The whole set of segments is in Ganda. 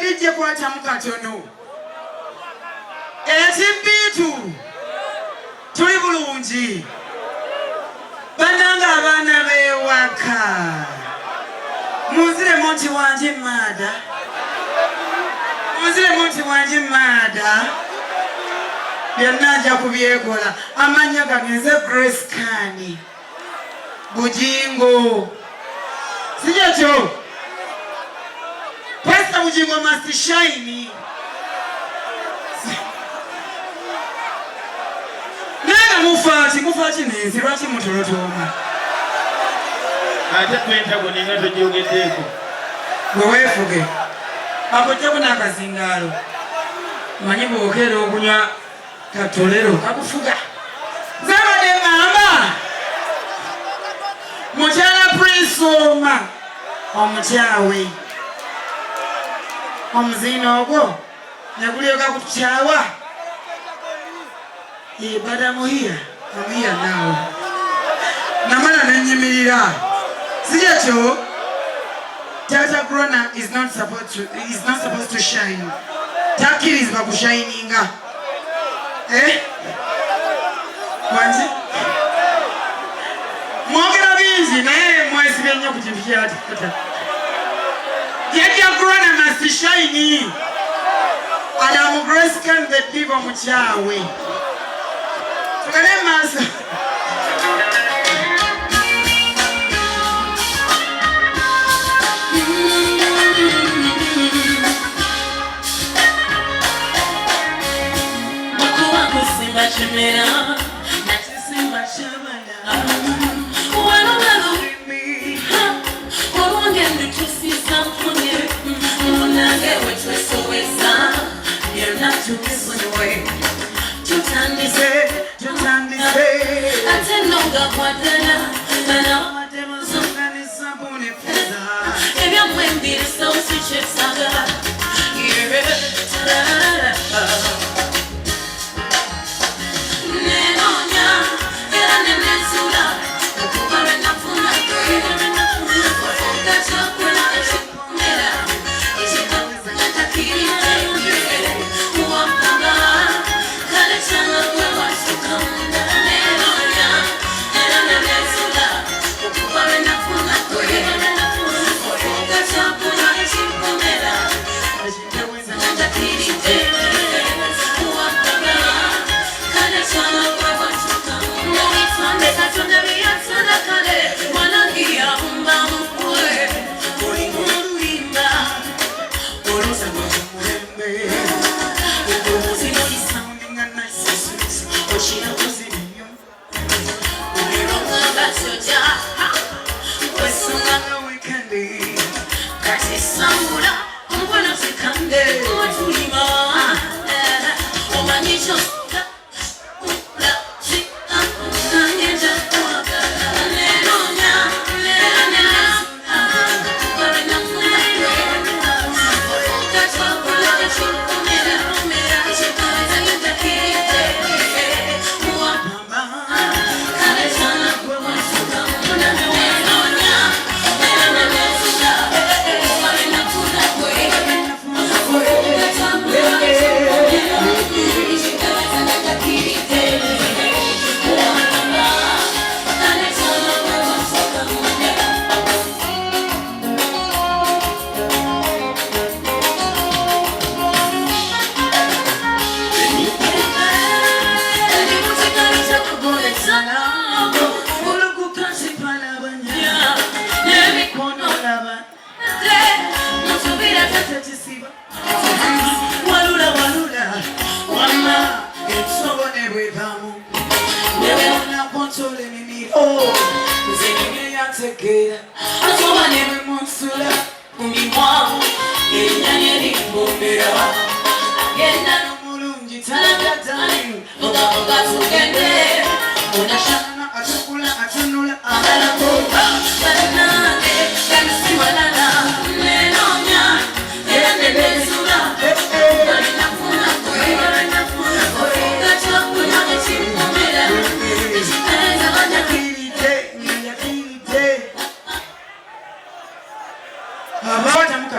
kijje kwata mukatono ekibbiitu tuli bulungi bannanga abaana b'ewaka munziremu nti wanje maada munziremu nti wanje maada byonna nja kubyekola amanya gagenze Grace Kani Bujingo sijakyo Pastor Bujingo must shine nanga mufati nenzi lwaki mutolotoma ate kwenta kuninga tojogeddeko gwe weefuge akojjako n'akazingaalo manyi bwokera okunywa katolero kakufuga zabadde ngamba mukyala Prisoma omukyawe omuziina ogwo negulyoka kukyawa but I'm here now namala nenyimirira sijakyo Tata Grona is not supposed to shine takkirizibwa kushininga wanzi mwogera bingi naye mwesibye nnyo ku kintu kyatata Tata Grona must shine Adamu Grace Kani the diva mukyawe tugane maaso Chimera, nachisimba chabala. Wano me. Wawangende tusisa mfunye. Munage wetwe soweza. You're not too way. Tutandise. Atenonga kwadana. Nana. Zungani sabuni pesa. Ebya mwembi so sichesaga.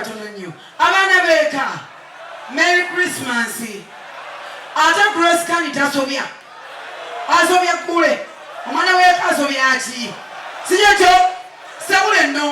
katono nnyo abaana beeka Merry Christmas ate Grace Kani tasobya asobya kule omwana weeka asobya ki si ekyo sebule nno